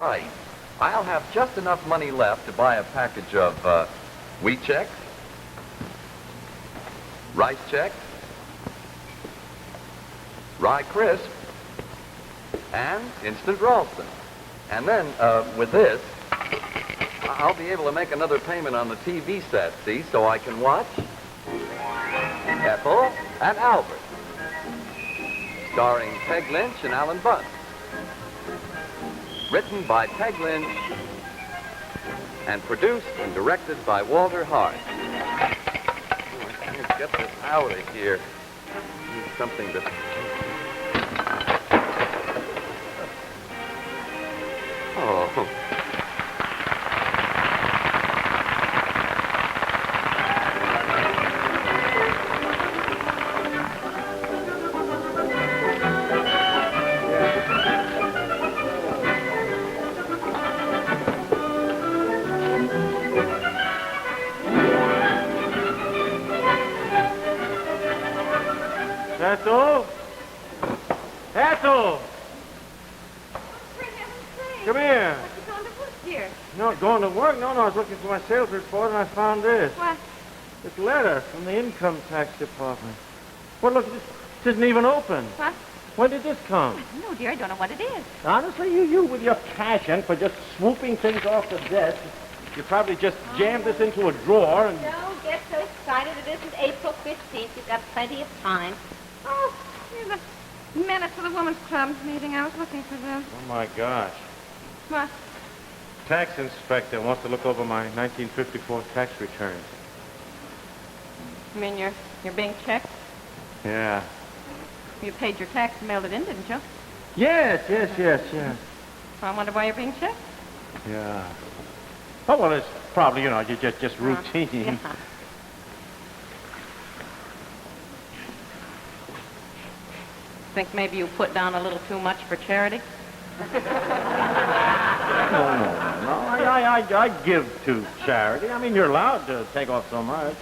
Right. I'll have just enough money left to buy a package of wheat checks, rice checks, rye crisp, and instant Ralston. And then, with this, I'll be able to make another payment on the TV set, see, so I can watch Ethel and Albert, starring Peg Lynch and Alan Bunce. Written by Peg Lynch and produced and directed by Walter Hart. Let's get this out of here. Need something to... Oh. Ethel? Ethel! For heaven's sake. Come here. What, you going to work here? No, going to work? No, I was looking for my sales report and I found this. What? This letter from the income tax department. Well, look, this isn't even open. What? When did this come? No, dear, I don't know what it is. Honestly, you with your passion for just swooping things off the desk, you probably just jammed this into a drawer and... Don't get so excited. It isn't April 15th. You've got plenty of time. Oh, here's a minute for the Women's Club meeting. I was looking for this. Oh, my gosh. What? Tax inspector wants to look over my 1954 tax returns. You mean you're being checked? Yeah. You paid your tax and mailed it in, didn't you? Yes. So I wonder why you're being checked. Yeah. Oh, well, it's probably, just routine. Yeah. Think maybe you put down a little too much for charity? No. I give to charity. I mean, you're allowed to take off so much.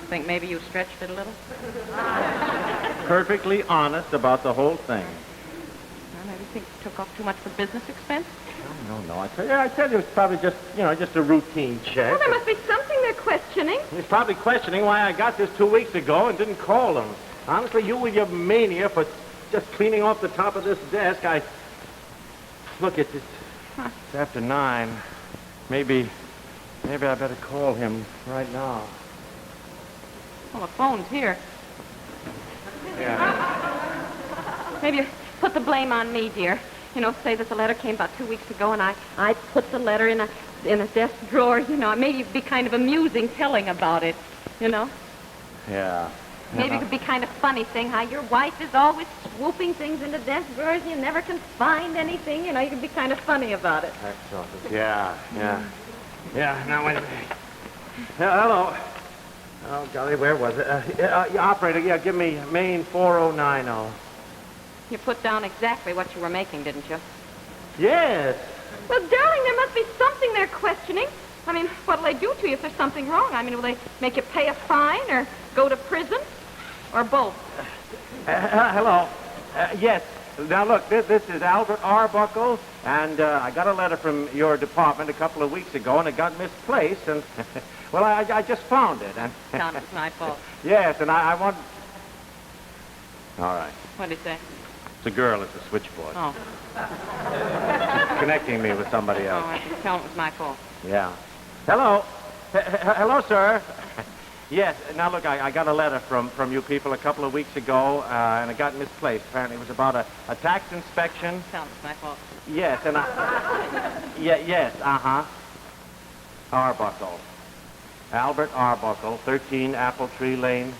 Think maybe you stretched it a little? Perfectly honest about the whole thing. Well, maybe you think you took off too much for business expense? No. I tell you, it's probably just a routine check. Well, there must be something they're questioning. He's probably questioning why I got this 2 weeks ago and didn't call him. Honestly, you with your mania for just cleaning off the top of this desk, Look, it's after 9. Maybe I better call him right now. Well, the phone's here. Yeah. Maybe you put the blame on me, dear. Say that the letter came about 2 weeks ago, and I put the letter in a desk drawer. Maybe it'd be kind of amusing telling about it. Yeah. Maybe it could be kind of funny saying how your wife is always swooping things into desk drawers and you never can find anything. You could be kind of funny about it. Tax office. Yeah. Now wait a minute. Hello. Oh golly, where was it? Operator, give me Main 4090. You put down exactly what you were making, didn't you? Yes. Well, darling, there must be something they're questioning. I mean, what'll they do to you if there's something wrong? I mean, will they make you pay a fine or go to prison? Or both? Hello. Yes. Now, look, this is Albert Arbuckle, and I got a letter from your department a couple of weeks ago, and it got misplaced, and, well, I just found it. And Tom, it's my fault. Yes, and I want... All right. What did he say? It's a girl at the switchboard. Oh. She's connecting me with somebody else. Oh, I can tell it was my fault. Yeah. Hello. Hello, sir. Yes. Now, look, I got a letter from you people a couple of weeks ago, and it got misplaced. Apparently, it was about a tax inspection. Tell it was my fault. Yes, and yes, Arbuckle. Albert Arbuckle, 13 Apple Tree Lane.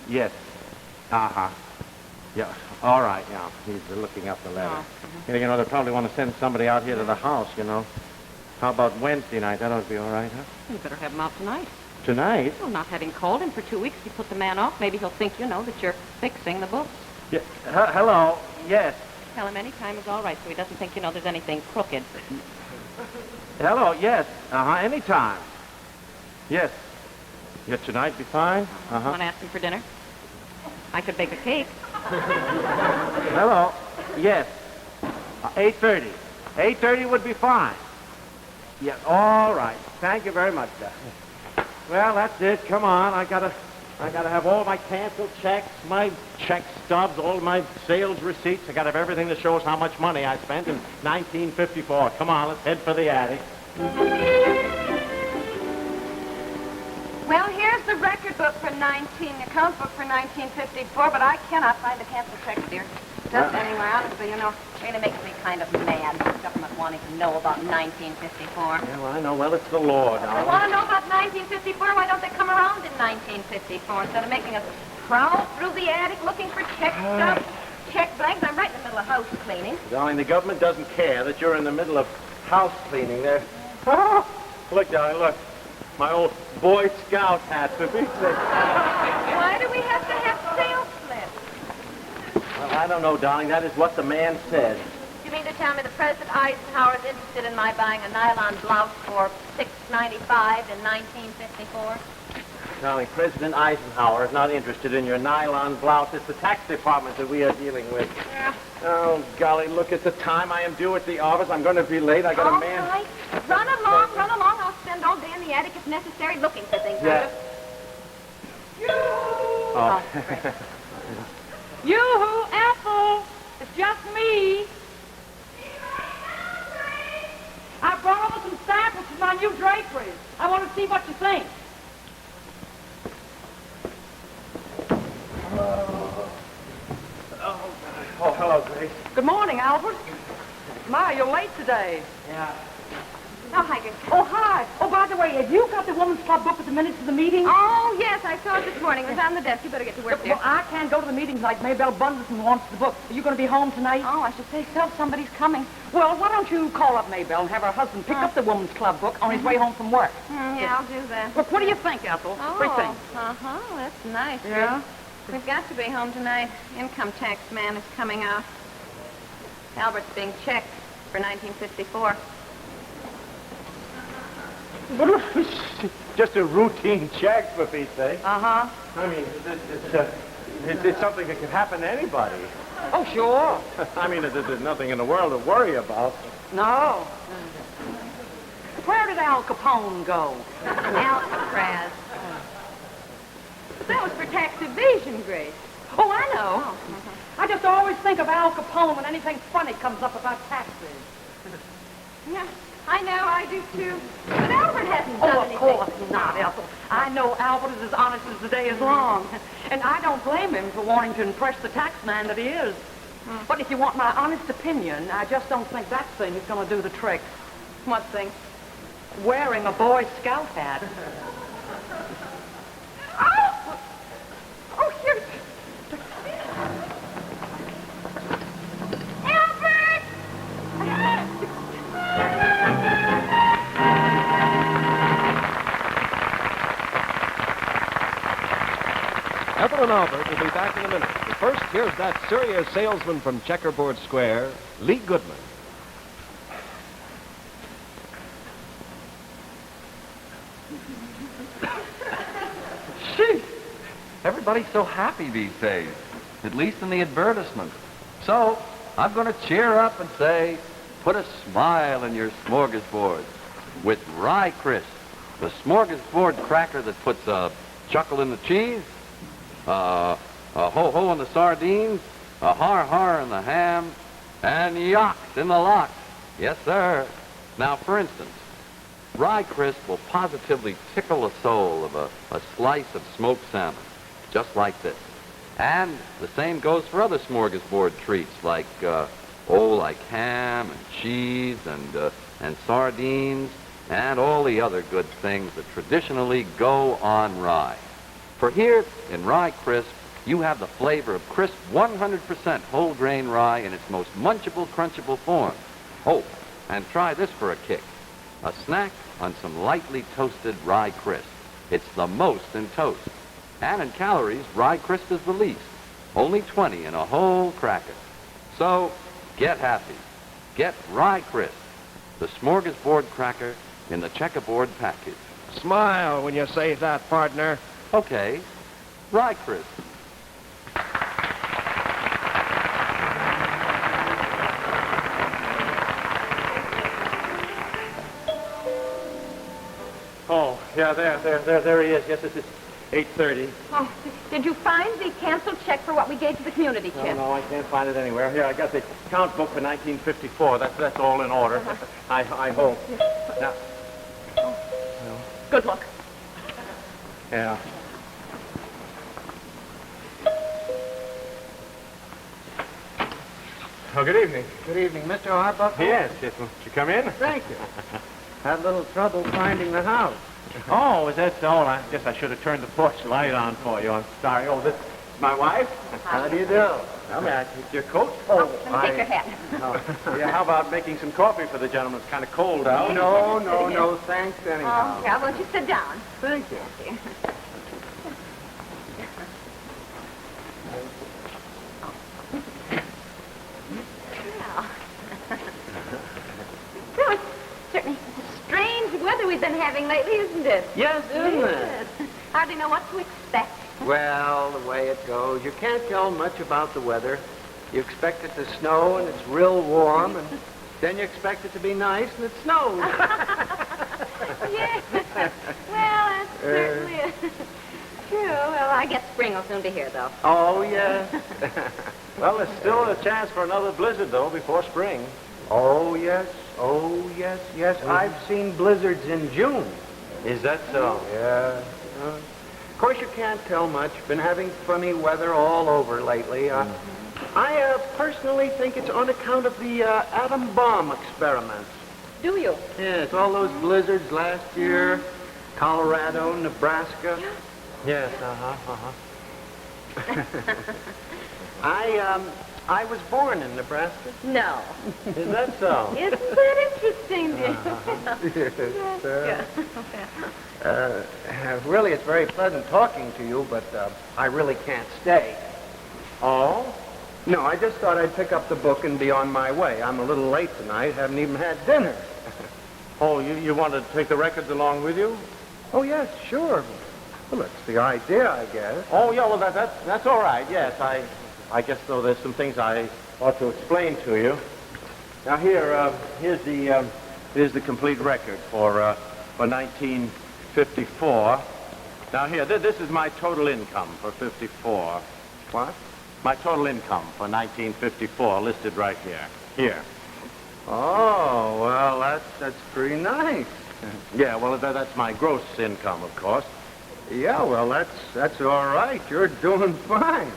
Yes. Yeah. All right, yeah. He's looking up the letter. Oh, They probably want to send somebody out here to the house, How about Wednesday night? That ought to be all right, huh? You better have him out tonight. Tonight? Well, not having called him for 2 weeks, you put the man off. Maybe he'll think, that you're fixing the books. Yeah. Hello. Yes. Tell him any time is all right so he doesn't think, there's anything crooked. Hello. Yes. Anytime. Yes. Yeah, tonight be fine? Want to ask him for dinner? I could bake a cake. Hello. Yes. 8:30. 8:30 would be fine. Yeah, all right. Thank you very much, sir. Well, that's it. Come on. I gotta have all my canceled checks, my check stubs, all my sales receipts. I gotta have everything that shows how much money I spent in 1954. Come on, let's head for the attic. Well, here's the record book for account book for 1954, but I cannot find the canceled checks, dear. Just anywhere, honestly, you know, it really makes me kind of mad, the government wanting to know about 1954. Yeah, well, I know. Well, it's the law, If they darling. want to know about 1954, why don't they come around in 1954 instead of making us prowl through the attic looking for check stubs, check blanks? I'm right in the middle of house cleaning. Darling, the government doesn't care that you're in the middle of house cleaning there. Look, darling, look. My old Boy Scout hat, for Pete's sake. Why do we have to have sales slips? Well, I don't know, darling. That is what the man said. You mean to tell me that President Eisenhower is interested in my buying a nylon blouse for $6.95 in 1954? Darling, President Eisenhower is not interested in your nylon blouse. It's the tax department that we are dealing with. Yeah. Oh, golly, look at the time. I am due at the office. I'm going to be late. I got a man... All right. Run along, run along. I'll spend all day in the attic if necessary looking for things. Yeah. Oh, great. Yoo-hoo, Ethel. It's just me. I brought over some samples from my new draperies. I want to see what you think. Oh, hello, Grace. Good morning, Albert. My, you're late today. Yeah. Oh, hi, Grace. Oh, hi. Oh, by the way, have you got the Women's Club book with the minutes of the meeting? Oh, yes, I saw it this morning. It was on the desk. You better get to work, dear. Well, I can't go to the meeting tonight. Maybelle Bunderson wants the book. Are you going to be home tonight? Oh, I should say so. Somebody's coming. Well, why don't you call up Maybelle and have her husband pick up the Women's Club book on his way home from work? Yeah, I'll do that. Look, what do you think, Ethel? Oh, What do you think? uh-huh. That's nice. Yeah? Grace. We've got to be home tonight. Income tax man is coming out. Albert's being checked for 1954. Just a routine check, for Pete's sake. Uh-huh. I mean, it's something that can happen to anybody. Oh, sure. I mean, there's nothing in the world to worry about. No. Where did Al Capone go? Alcatraz. But that was for tax evasion, Grace. Oh, I know. I just always think of Al Capone when anything funny comes up about taxes. Yeah, I know, I do too. But Albert hasn't done Oh, of anything. course not, Ethel. I know Albert is as honest as the day is long. And I don't blame him for wanting to impress the tax man that he is. But if you want my honest opinion, I just don't think that thing is going to do the trick. What thing? Wearing a Boy Scout hat. Oh! Oh, here. Albert! Ethel and Albert will be back in a minute. But first, here's that serious salesman from Checkerboard Square, Lee Goodman. Gee, everybody's so happy these days, at least in the advertisement. So, I'm going to cheer up and say, put a smile in your smorgasbord with Rye Crisp, the smorgasbord cracker that puts a chuckle in the cheese, a ho-ho in the sardines, a har-har in the ham, and yocks in the lox. Yes, sir. Now, for instance, Rye Crisp will positively tickle the soul of a slice of smoked salmon, just like this. And the same goes for other smorgasbord treats like, like ham and cheese and sardines and all the other good things that traditionally go on rye. For here in Rye Crisp, you have the flavor of crisp 100% whole grain rye in its most munchable, crunchable form. Oh, and try this for a kick. A snack on some lightly toasted Rye Crisp. It's the most in toast. And in calories, Rye Crisp is the least. Only 20 in a whole cracker. So, get happy. Get Rye Crisp, the smorgasbord cracker in the checkerboard package. Smile when you say that, partner. Okay, Rye Crisp. Yeah, there he is. Yes, it's 8:30. Oh, did you find the canceled check for what we gave to the community, Chip? No, I can't find it anywhere. Here, I got the account book for 1954. That's all in order. I hope. Now, Good luck. yeah. Oh, good evening. Good evening, Mr. Arbuckle. Yes, will you come in? Thank you. Had a little trouble finding the house. Oh, is that so? I guess I should have turned the porch light on for you. I'm sorry. Oh, this is my wife. How do you do? Now, may I take your coat? Let me take your hat. Yeah, how about making some coffee for the gentleman? It's kind of cold out. No, thanks anyhow. Oh, yeah, won't you sit down? Thank you. Well, it's certainly strange weather we've been having lately, isn't it? Yes, isn't it? Yes. Hardly know what to expect. Well, the way it goes, you can't tell much about the weather. You expect it to snow, and it's real warm, and then you expect it to be nice, and it snows. Yes. Well, that's certainly true. Well, I guess spring will soon be here, though. Oh, yes. Well, there's still a chance for another blizzard, though, before spring. Oh, yes. I've seen blizzards in June. Is that so? Yeah. Of course, you can't tell much. Been having funny weather all over lately. I personally think it's on account of the atom bomb experiments. Do you? Yes, all those blizzards last year, Colorado, Nebraska. Yes, I was born in Nebraska. No. Is that so? Isn't that interesting, dear? Really, it's very pleasant talking to you, but I really can't stay. Oh? No, I just thought I'd pick up the book and be on my way. I'm a little late tonight. Haven't even had dinner. Oh, you want to take the records along with you? Oh, yes, sure. Well, that's the idea, I guess. Oh, yeah, well, that's all right, yes. I guess, though, there's some things I ought to explain to you. Now, here's the complete record for 1954. Now, here, this is my total income for 54. What? My total income for 1954, listed right here. Here. Oh, well, that's pretty nice. Yeah, well, that's my gross income, of course. Yeah, well, that's all right. You're doing fine.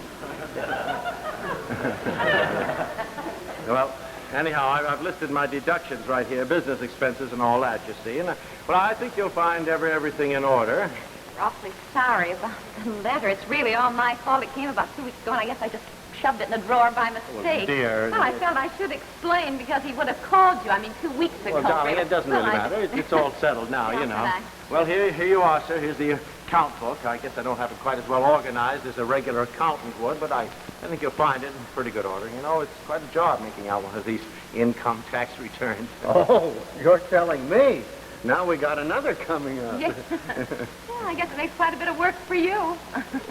Well, anyhow, I've listed my deductions right here, business expenses and all that, you see. And, well, I think you'll find everything in order. We're awfully sorry about the letter. It's really all my fault. It came about 2 weeks ago, and I guess I just shoved it in the drawer by mistake. Dear. Well, I felt I should explain because he would have called you. 2 weeks ago. Well, darling, really. it doesn't really matter. It's all settled now, you know. Right. Well, here you are, sir. Here's the account book. I guess I don't have it quite as well organized as a regular accountant would, but I think you'll find it in pretty good order. You know, it's quite a job making out one of these income tax returns. Oh, you're telling me. Now we got another coming up. Yeah. Well, I guess it makes quite a bit of work for you.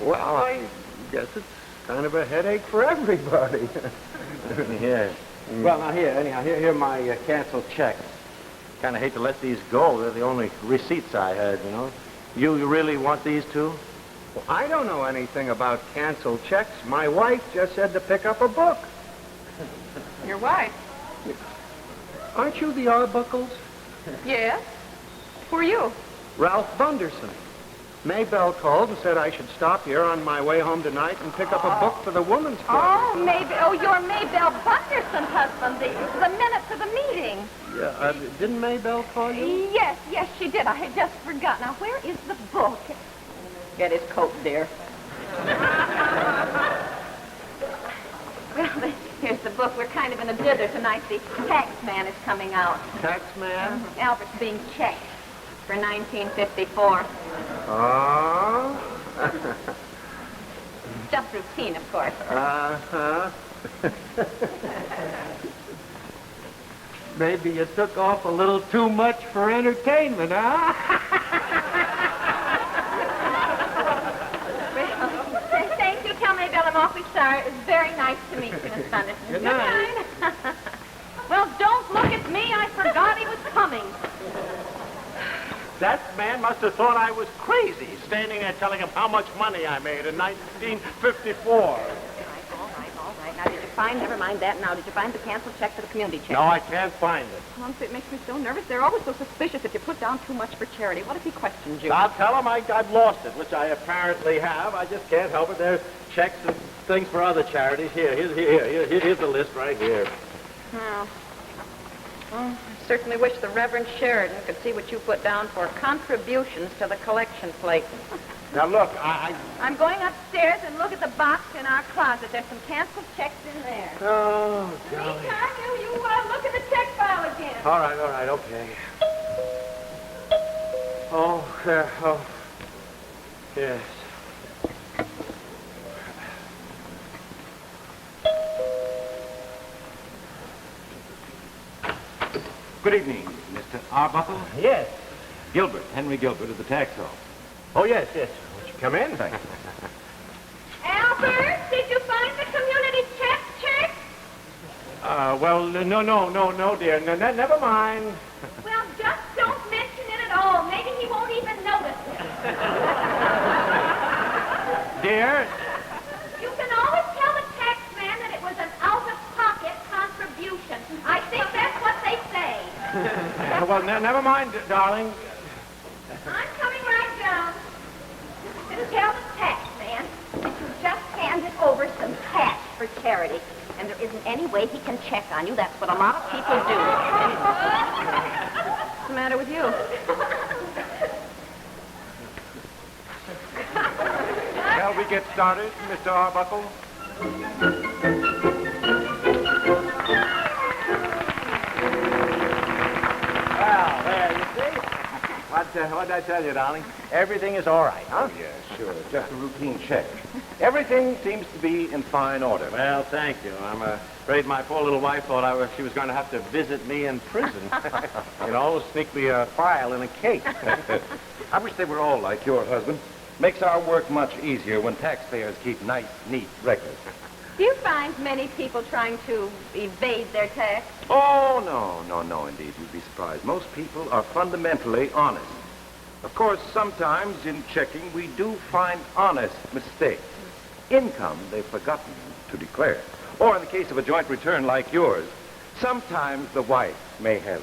Well, I guess it's kind of a headache for everybody. Yes. Well, now here are my canceled checks. Kind of hate to let these go. They're the only receipts I had, you know. You really want these too? Well, I don't know anything about canceled checks. My wife just said to pick up a book. Your wife? Aren't you the Arbuckles? Yes. Who are you? Ralph Bunderson. Maybelle called and said I should stop here on my way home tonight and pick up a book for the women's club. Oh, you're Maybelle Bunderson's husband, the minutes of the meeting. Yeah, didn't Maybelle call you? Yes, she did. I had just forgotten. Now, where is the book? Get his coat, dear. Well, here's the book. We're kind of in a dither tonight. The tax man is coming out. Tax man? Albert's being checked for 1954. Oh? Just routine, of course. Uh-huh. Maybe you took off a little too much for entertainment, huh? Well, thank you. Tell Maybelle I'm awfully sorry. It was very nice to meet you, Miss Bunderson. Good night. Well, don't look at me. I forgot he was coming. That man must have thought I was crazy, standing there telling him how much money I made in 1954. All right. Now, did you find, never mind that now, did you find the canceled check for the community check? No, I can't find it. Honestly, it makes me so nervous. They're always so suspicious if you put down too much for charity. What if he questions you? I'll tell him I've lost it, which I apparently have. I just can't help it. There's checks and things for other charities. Here's the list right here. Oh. Well, I certainly wish the Reverend Sheridan could see what you put down for contributions to the collection plate. Now, look, I'm going upstairs and look at the box in our closet. There's some canceled checks in there. Oh, golly. Meantime, you look at the check file again. All right, okay. Oh, yes. Good evening, Mr. Arbuckle. Yes. Gilbert, Henry Gilbert of the tax office. Oh, yes. Won't you come in? Thank you. Albert, did you find the community check? Well, no, dear. No, never mind. Well, just don't mention it at all. Maybe he won't even notice it. Dear? You can always tell the tax man that it was an out-of-pocket contribution. I think that's what they say. Well, never mind, darling. I'm coming right down. And tell the tax man that you just handed over some cash for charity. And there isn't any way he can check on you. That's what a lot of people do. What's the matter with you? Shall we get started, Mr. Arbuckle? Well, there, you see? What did I tell you, darling? Everything is all right, huh? Yeah, sure. Just a routine check. Everything seems to be in fine order. Well, thank you. I'm afraid my poor little wife thought she was going to have to visit me in prison. Sneak me a file in a cake. I wish they were all like your husband. Makes our work much easier when taxpayers keep nice, neat records. Do you find many people trying to evade their tax? Oh, no, indeed. You'd be surprised. Most people are fundamentally honest. Of course, sometimes in checking, we do find honest mistakes. Income they've forgotten to declare. Or in the case of a joint return like yours, sometimes the wife may have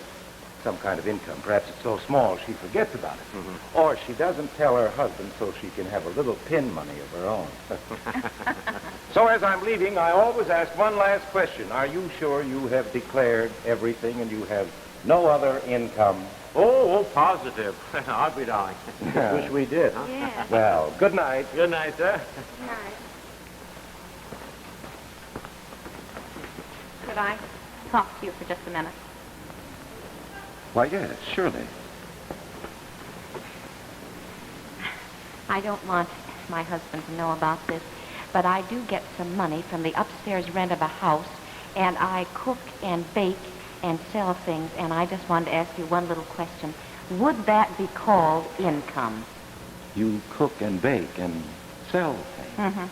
some kind of income. Perhaps it's so small she forgets about it. Mm-hmm. Or she doesn't tell her husband so she can have a little pin money of her own. So as I'm leaving, I always ask one last question. Are you sure you have declared everything and you have no other income? Oh, positive. I'll be darling. Wish we did, huh? Yeah. Well, good night. Good night, sir. Good night. Could I talk to you for just a minute? Why, yes, surely. I don't want my husband to know about this, but I do get some money from the upstairs rent of a house, and I cook and bake and sell things, and I just wanted to ask you one little question. Would that be called income? You cook and bake and sell things. Mm-hmm.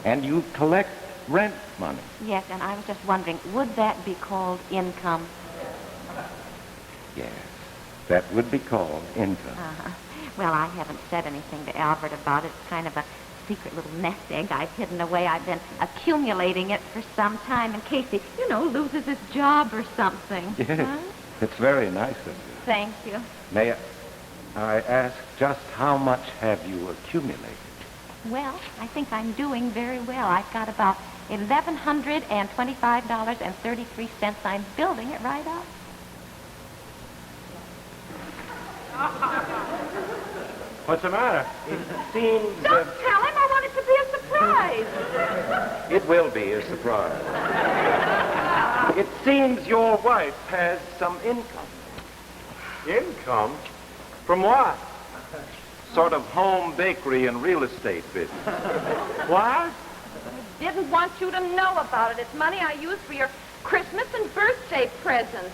And you collect rent money. Yes, and I was just wondering, would that be called income? Yes, that would be called income. Uh-huh. Well, I haven't said anything to Albert about it. It's kind of a secret little nest egg I've hidden away. I've been accumulating it for some time in case he, loses his job or something. Yes, Huh? it's very nice of you. Thank you. May I ask just how much have you accumulated? Well, I think I'm doing very well. I've got about $1,125.33. I'm building it right up. What's the matter? It seems... Don't tell him. I want it to be a surprise. It will be a surprise. It seems your wife has some income. Income? From what? Sort of home bakery and real estate business. What? Didn't want you to know about it. It's money I use for your Christmas and birthday presents.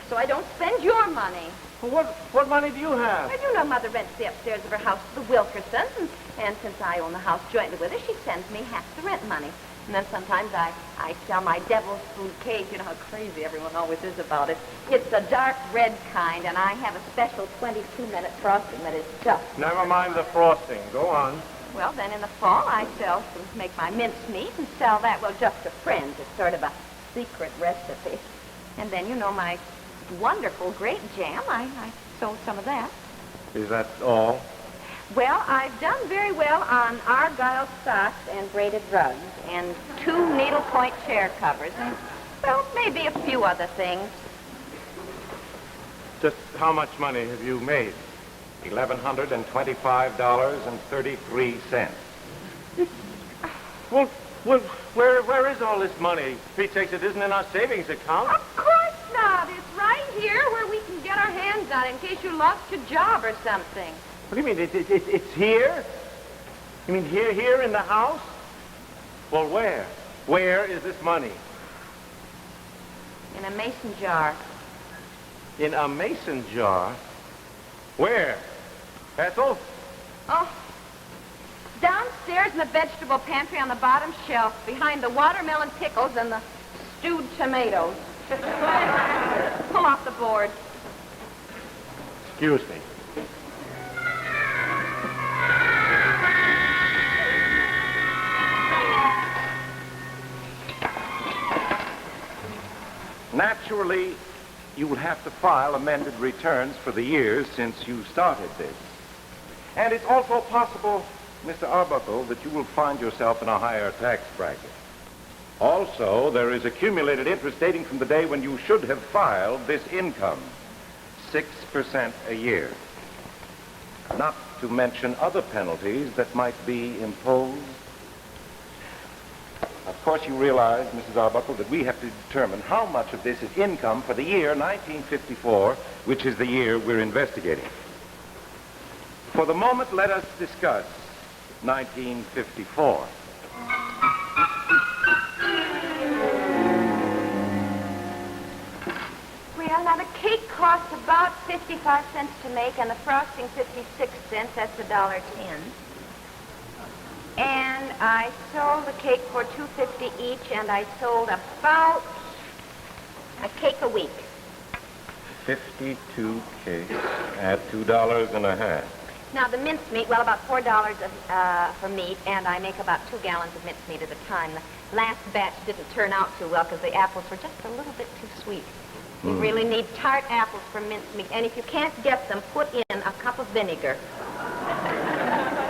So I don't spend your money. Well, what money do you have? Well, Mother rents the upstairs of her house to the Wilkersons, and since I own the house jointly with her, she sends me half the rent money. And then sometimes I sell my devil's food cake. You know how crazy everyone always is about it. It's a dark red kind, and I have a special 22-minute frosting that is just... Never mind the frosting. Go on. Well, then in the fall, I make my mincemeat and sell that, well, just to friends. It's sort of a secret recipe. And then, you know, my wonderful grape jam, I sold some of that. Is that all? Well, I've done very well on argyle socks and braided rugs and 2 needlepoint chair covers and, well, maybe a few other things. Just how much money have you made? $1,125.33. Well, where is all this money? Pete takes it isn't in our savings account. Of course not. It's right here where we can get our hands on it in case you lost your job or something. What do you mean? It's here? You mean here in the house? Well, where? Where is this money? In a mason jar. In a mason jar? Where? Ethel? Oh, downstairs in the vegetable pantry on the bottom shelf, behind the watermelon pickles and the stewed tomatoes. Pull off the board. Excuse me. Naturally, you will have to file amended returns for the years since you started this. And it's also possible, Mr. Arbuckle, that you will find yourself in a higher tax bracket. Also, there is accumulated interest dating from the day when you should have filed this income, 6% a year. Not to mention other penalties that might be imposed. Of course, you realize, Mrs. Arbuckle, that we have to determine how much of this is income for the year 1954, which is the year we're investigating. For the moment, let us discuss 1954. Well, now the cake costs about 55 cents to make, and the frosting 56 cents. That's $1.10. And I sold the cake for $2.50 each, and I sold about a cake a week. 52 cakes at $2.50. Now, the mincemeat, well, about $4 for meat, and I make about 2 gallons of mincemeat at a time. The last batch didn't turn out too well because the apples were just a little bit too sweet. You really need tart apples for mincemeat, and if you can't get them, put in a cup of vinegar.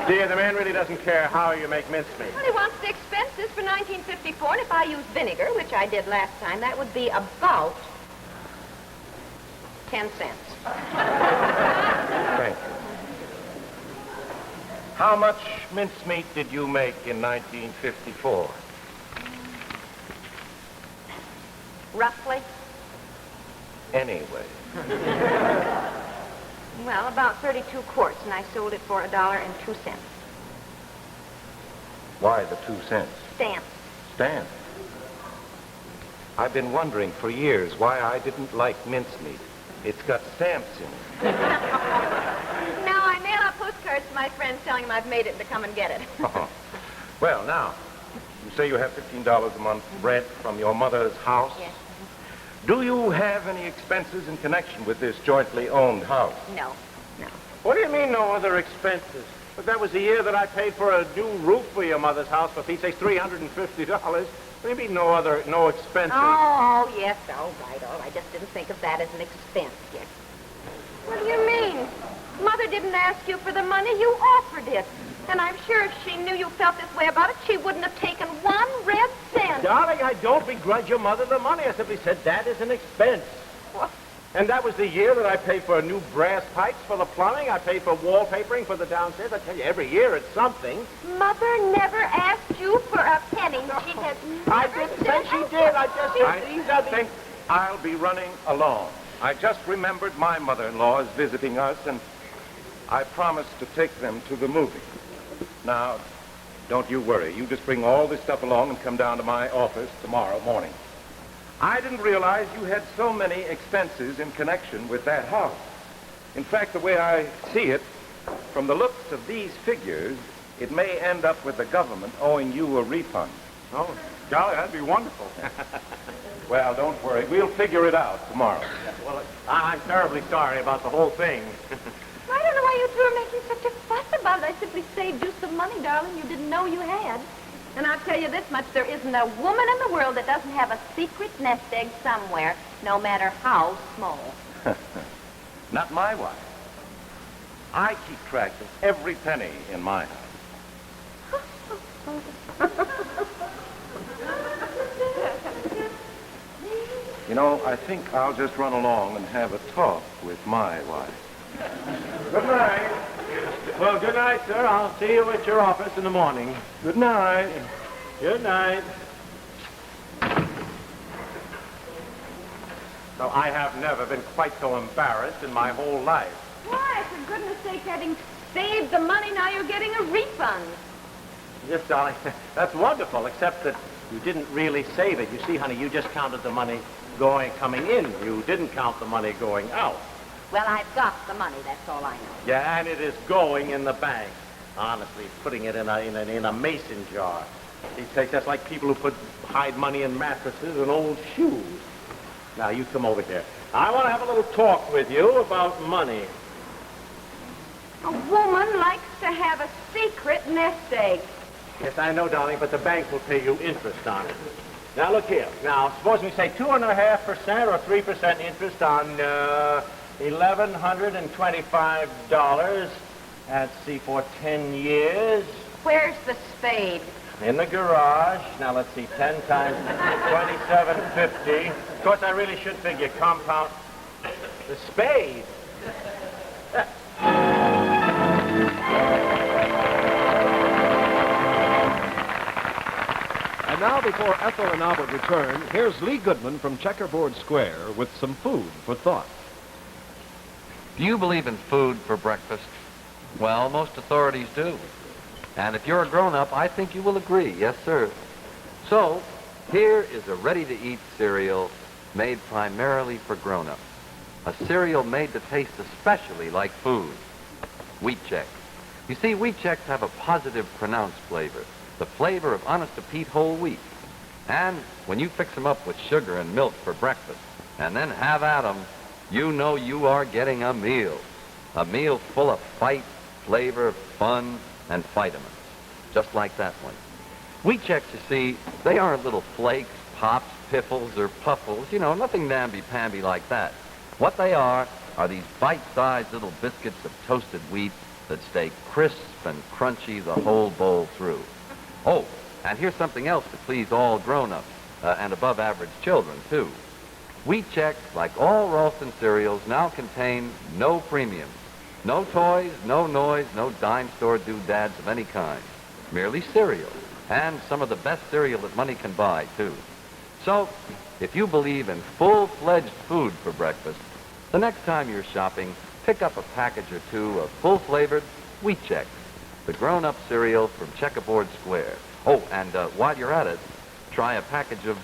Dear, the man really doesn't care how you make mincemeat. Well, he wants the expenses for 1954, and if I use vinegar, which I did last time, that would be about 10 cents. Thank you. How much mincemeat did you make in 1954? Roughly? Anyway. Well, about 32 quarts, and I sold it for $1.02. Why the 2 cents? Stamps. Stamp. I've been wondering for years why I didn't like mincemeat. It's got stamps in it. No, I mail out postcards to my friends telling them I've made it to come and get it. Oh. Well, now, you say you have $15 a month rent from your mother's house? Yes. Do you have any expenses in connection with this jointly owned house? No. What do you mean, no other expenses? But that was the year that I paid for a new roof for your mother's house for Pete's sake, $350. What do you mean, no expenses? Oh, yes, all right. I just didn't think of that as an expense yet. What do you mean? Mother didn't ask you for the money. You offered it. And I'm sure if she knew you felt this way about it, she wouldn't have taken 1 red cent. Darling, I don't begrudge your mother the money. I simply said that is an expense. What? And that was the year that I paid for new brass pipes for the plumbing. I paid for wallpapering for the downstairs. I tell you, every year it's something. Mother never asked you for a penny. She has I never didn't say she did. I just said these are the... think I'll be running along. I just remembered my mother-in-law is visiting us, and I promised to take them to the movie. Now, don't you worry. You just bring all this stuff along and come down to my office tomorrow morning. I didn't realize you had so many expenses in connection with that house. In fact, the way I see it, from the looks of these figures, it may end up with the government owing you a refund. Oh, golly, that'd be wonderful. Well, don't worry. We'll figure it out tomorrow. Well, I'm terribly sorry about the whole thing. I don't know why you two are making such a fuss about it. I simply saved you some money, darling, you didn't know you had. And I'll tell you this much, there isn't a woman in the world that doesn't have a secret nest egg somewhere, no matter how small. Not my wife. I keep track of every penny in my house. You know, I think I'll just run along and have a talk with my wife. Good night. Well, good night, sir. I'll see you at your office in the morning. Good night. Good night. So I have never been quite so embarrassed in my whole life. Why, for goodness sake, having saved the money, now you're getting a refund. Yes, darling, that's wonderful, except that you didn't really save it. You see, honey, you just counted the money coming in. You didn't count the money going out. Well, I've got the money, that's all I know. Yeah, and it is going in the bank. Honestly, putting it in a mason jar. That's like people who hide money in mattresses and old shoes. Now, you come over here. I want to have a little talk with you about money. A woman likes to have a secret nest egg. Yes, I know, darling, but the bank will pay you interest on it. Now, look here. Now, suppose we say 2.5% or 3% interest on $1,125. Let's see, for 10 years. Where's the spade? In the garage. Now, let's see, 10 times 27.50. Of course, I really should figure compound. The spade. And now, before Ethel and Albert return, here's Lee Goodman from Checkerboard Square with some food for thought. Do you believe in food for breakfast? Well, most authorities do. And if you're a grown-up, I think you will agree. Yes, sir. So, here is a ready-to-eat cereal made primarily for grown-ups. A cereal made to taste especially like food. Wheat Chex. You see, Wheat Chex have a positive, pronounced flavor. The flavor of honest-to-Pete whole wheat. And when you fix them up with sugar and milk for breakfast, and then have at them, you know you are getting a meal. A meal full of fight, flavor, fun, and vitamins. Just like that one. Wheat Chex, you see, they aren't little flakes, pops, piffles, or puffles. You know, nothing namby-pamby like that. What they are these bite-sized little biscuits of toasted wheat that stay crisp and crunchy the whole bowl through. Oh, and here's something else to please all grown-ups and above-average children, too. Wheat Chex, like all Ralston cereals, now contain no premiums. No toys, no noise, no dime store doodads of any kind. Merely cereal, and some of the best cereal that money can buy, too. So, if you believe in full-fledged food for breakfast, the next time you're shopping, pick up a package or two of full-flavored Wheat Chex, the grown-up cereal from Checkerboard Square. Oh, and while you're at it, try a package of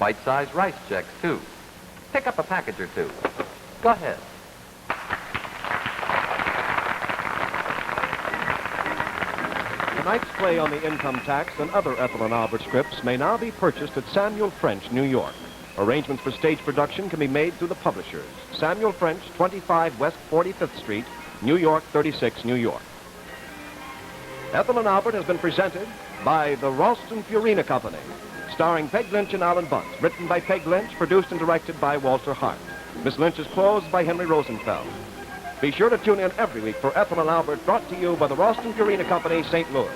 bite-sized Rice Chex, too. Pick up a package or two. Go ahead. Tonight's play on the income tax and other Ethel and Albert scripts may now be purchased at Samuel French, New York. Arrangements for stage production can be made through the publishers. Samuel French, 25 West 45th Street, New York, 36, New York. Ethel and Albert has been presented by the Ralston Purina Co, starring Peg Lynch and Alan Bunce, written by Peg Lynch, produced and directed by Walter Hart. Miss Lynch's clothes by Henry Rosenfeld. Be sure to tune in every week for Ethel and Albert, brought to you by the Ralston Purina Company, St. Louis,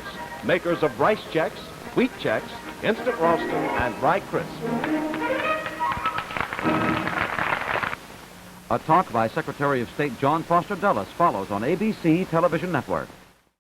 makers of Rice Chex, Wheat Chex, Instant Ralston, and Rye Crisp. A talk by Secretary of State John Foster Dulles follows on ABC Television Network.